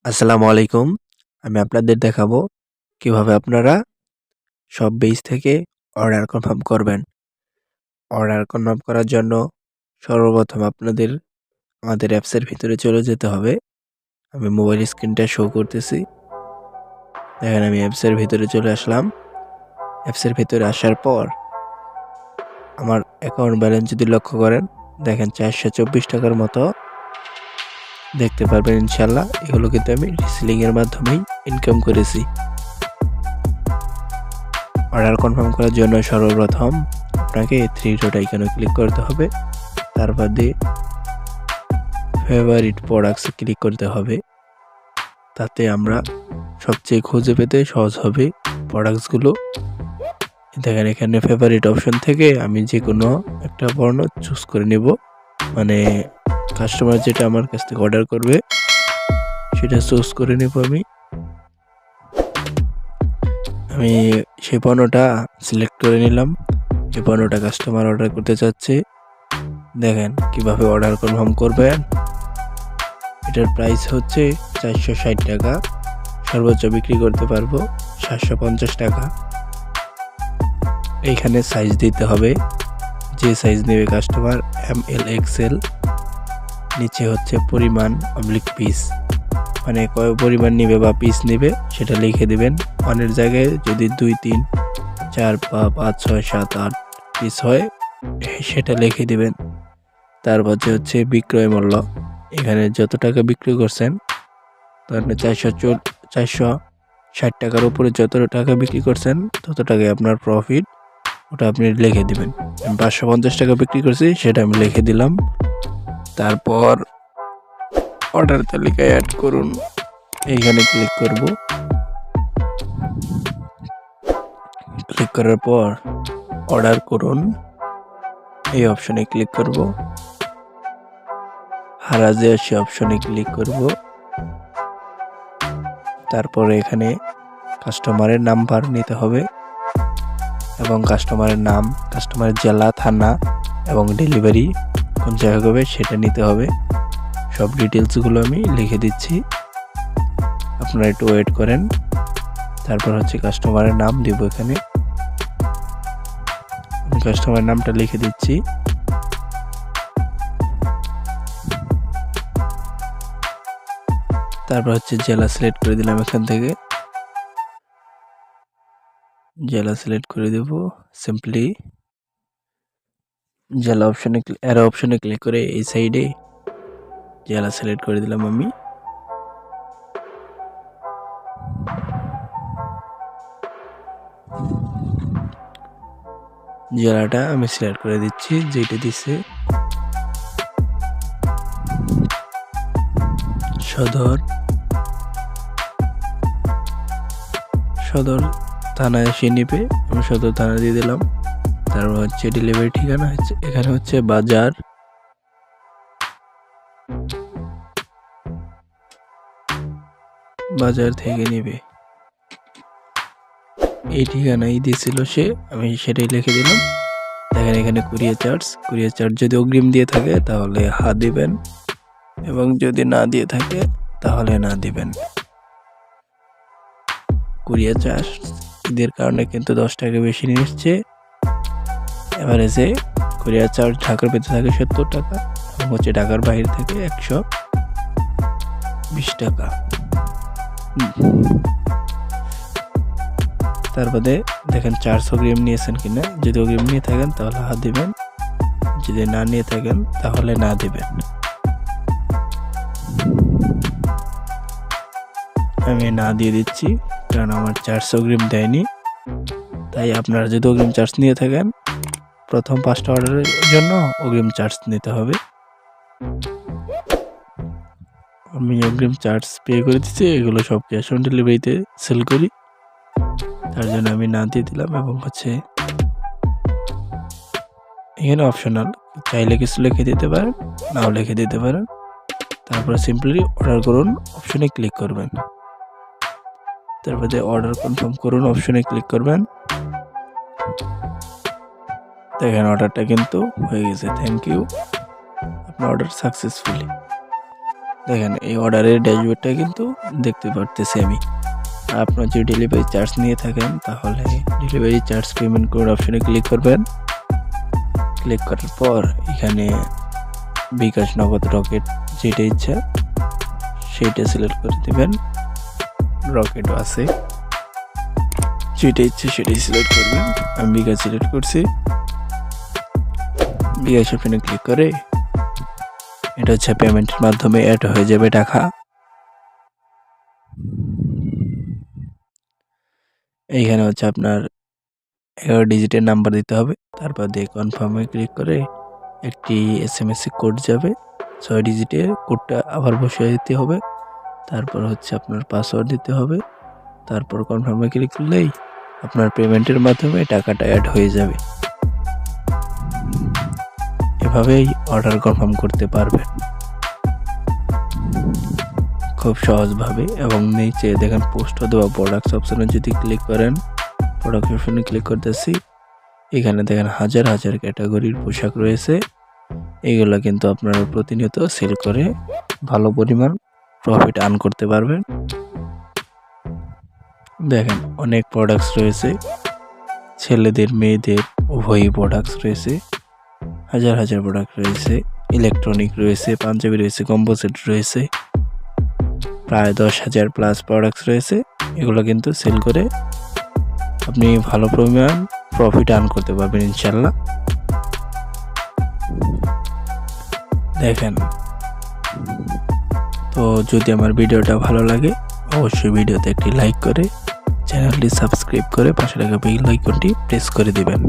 আসসালামু আলাইকুম। আমি আপনাদের দেখাবো কিভাবে আপনারা সব পেজ থেকে অর্ডার কনফার্ম করবেন। অর্ডার কনফার্ম করার জন্য সর্বপ্রথম আপনাদের আমাদের অ্যাপসের ভিতরে চলে যেতে হবে। আমি মোবাইল স্ক্রিনটা শো করতেছি। দেখেন আমি অ্যাপসের ভিতরে চলে আসলাম। অ্যাপসের ভিতরে আসার পর আমার অ্যাকাউন্ট ব্যালেন্স যদি লক্ষ্য করেন, দেখেন 424 টাকার মতো দেখতে পারবেন ইনশাআল্লাহ। এগুলো কিন্তু আমি রিসেলিং এর মাধ্যমেই ইনকাম করেছি। অর্ডার কনফার্ম করার জন্য সর্বপ্রথম আপনাকে 3 ডট আইকনে ক্লিক করতে হবে। তারপর দিয়ে ফেভারিট প্রোডাক্টসে ক্লিক করতে হবে। তাতে আমরা সবচেয়ে খুঁজে পেতে সহজ হবে প্রোডাক্টসগুলো। দেখেন এখানে ফেভারিট অপশন থেকে আমি যে কোনো একটা পণ্য চুজ করে নেব, মানে কাস্টমার যেটা আমার কাছ থেকে অর্ডার করবে সেটা চুজ করে নেব। আমি সেই পণ্যটা সিলেক্ট করে নিলাম। এই পণ্যটা কাস্টমার অর্ডার করতে চাচ্ছে। দেখেন কিভাবে অর্ডার কনফার্ম করবেন। এটার প্রাইস হচ্ছে 460 টাকা, সর্বোচ্চ বিক্রি করতে পারবো 750 টাকা। এইখানে সাইজ দিতে হবে, যে সাইজ নেবে কাস্টমার ML XL। নিচে হচ্ছে পরিমাণ অবলিক পিস, মানে কয় পরিমাণ নেবে বা পিস নেবে সেটা লিখে দিবেন। অনেক জায়গায় যদি 2, 3, 4 বা 5, 6, 7, 8 পিস হয় সেটা লিখে দিবেন। তারপর হচ্ছে বিক্রয় মূল্য, এখানে যত টাকা বিক্রি করছেন, ধরেন 460 টাকার উপরে যত টাকা বিক্রি করছেন তত টাকায় আপনার প্রফিট, ওটা আপনি লিখে দিবেন। আমি 550 টাকা বিক্রি করছি, সেটা আমি লিখে দিলাম। তারপর অর্ডার তালিকায় অ্যাড করুন, এইখানে ক্লিক করব। ক্লিক করার পর অর্ডার করুন এই অপশনে ক্লিক করব। হারাজে আসে অপশনে ক্লিক করব। তারপরে এখানে কাস্টমারের নাম্বার নিতে হবে এবং কাস্টমারের নাম, কাস্টমারের জেলা, থানা এবং ডেলিভারি কোন জায়গায় হবে সেটা নিতে হবে। সব ডিটেলসগুলো আমি লিখে দিচ্ছি, আপনারা একটু ওয়েট করেন। তারপর হচ্ছে কাস্টমারের নাম দিব, এখানে আমি কাস্টমারের নামটা লিখে দিচ্ছি। তারপর হচ্ছে জেলা সিলেক্ট করে দিলাম, এখান থেকে জেলা সিলেক্ট করে দেব। সিম্পলি জেলা অপশনে অ্যারো অপশনে ক্লিক করে এই সাইডে জেলা সিলেক্ট করে দিলাম। আমি জেলাটা আমি সিলেক্ট করে দিচ্ছি, যেটা দিছে সদর থানায় এসে নিবে, আমি সদর থানা দিয়ে দিলাম। তারপর হচ্ছে ডেলিভারি ঠিকানা হচ্ছে এখানে হচ্ছে বাজার থেকে নিবে, এই ঠিকানাই দিয়েছিল সে, আমি সেটাই লিখে দিলাম। দেখেন এখানে কুরিয়ার চার্জ যদি অগ্রিম দিয়ে থাকে তাহলে হা দিবেন, এবং যদি না দিয়ে থাকে তাহলে না দিবেন। কুরিয়ার চার্জ ঈদের কারণে কিন্তু 10 টাকা বেশি নিচ্ছে। এভারেজে কুরিয়ার চার্জ ঢাকার ভিতরে থাকে 70 টাকা এবং হচ্ছে ঢাকার বাইরে থেকে 120 টাকা। তারপরে দেখেন 400 অগ্রিম নিয়েছেন কিনা, যদি অগ্রিম নিয়ে থাকেন তাহলে হা দিবেন, যদি না নিয়ে থাকেন তাহলে না দিবেন। আমি না দিয়ে দিচ্ছি, কারণ আমার 400 অগ্রিম দেয়নি। তাই আপনারা যদি অগ্রিম চার্জ নিয়ে থাকেন, প্রথম 5টা অর্ডারের জন্য অগ্রিম চার্জ নিতে হবে। আমি অগ্রিম চার্জ পে করে দিচ্ছি, এগুলো সব ক্যাশ অন ডেলিভারিতে সেল করি, তার জন্য আমি না দিয়ে দিলাম। এবং হচ্ছে এখানে অপশনাল, চাইলে কিছু লিখে দিতে পারেন, নাও লিখে দিতে পারেন। তারপর সিম্পলি অর্ডার করুন অপশনে ক্লিক করবেন। তারপরে অর্ডার কনফার্ম করুন অপশনে ক্লিক করবেন। দেখেন অর্ডারটা কিন্তু হয়ে গেছে। থ্যাংক ইউ, আপনার অর্ডার সাকসেসফুলি। দেখেন এই অর্ডারের ড্যাশবোর্ডটা কিন্তু দেখতে পারতেছি আমি। আপনার যদি ডেলিভারি চার্জ নিয়ে থাকেন তাহলে ডেলিভারি চার্জ পেমেন্ট করার অপশনে ক্লিক করবেন। ক্লিক করার পর এখানে বিকাশ, নগদ, রকেট যেটা ইচ্ছা সেটা সিলেক্ট করে দেবেন। রকেটও আছে, যেটা ইচ্ছে সেটাই সিলেক্ট করবেন। আমি বিকাশ সিলেক্ট করছি। বিকাশ অপশনে ক্লিক করে এটা হচ্ছে পেমেন্টের মাধ্যমে অ্যাড হয়ে যাবে টাকা। এইখানে হচ্ছে আপনার 11 ডিজিটের নাম্বার দিতে হবে, তারপর দিয়ে কনফার্মে ক্লিক করে একটি SMS কোড যাবে 6 ডিজিটের। কোডটা আবার বসিয়ে দিতে হবে। তারপর হচ্ছে আপনার পাসওয়ার্ড দিতে হবে। তারপর কনফার্মে ক্লিক করলেই আপনার পেমেন্টের মাধ্যমে টাকাটা অ্যাড হয়ে যাবে। এভাবেই অর্ডার কনফার্ম করতে পারবেন খুব সহজভাবে। এবং নিচে দেখেন পোস্ট অথবা প্রোডাক্টস অপশনে যদি ক্লিক করেন, প্রোডাক্ট অপশনে ক্লিক করতেছি, এখানে দেখেন হাজার হাজার ক্যাটাগরির পোশাক রয়েছে। এইগুলো কিন্তু আপনারা প্রতিনিয়ত সেল করে ভালো পরিমাণ প্রফিট আর্ন করতে পারবেন। দেখেন অনেক প্রোডাক্টস রয়েছে, ছেলেদের মেয়েদের উভয়ই প্রোডাক্টস রয়েছে, হাজার হাজার প্রোডাক্ট রয়েছে। ইলেকট্রনিক রয়েছে, পাঞ্জাবি রয়েছে, কম্বো সেট রয়েছে, প্রায় 10,000 প্লাস প্রোডাক্টস রয়েছে। এগুলো কিন্তু সেল করে আপনি ভালো পরিমাণ প্রফিট আর্ন করতে পারবেন ইনশাল্লাহ। দেখেন, তো যদি আমার ভিডিওটা ভালো লাগে অবশ্যই ভিডিওতে একটি লাইক করে চ্যানেলটি সাবস্ক্রাইব করে পাশে রাখা বেল আইকনটি প্রেস করে দিবেন।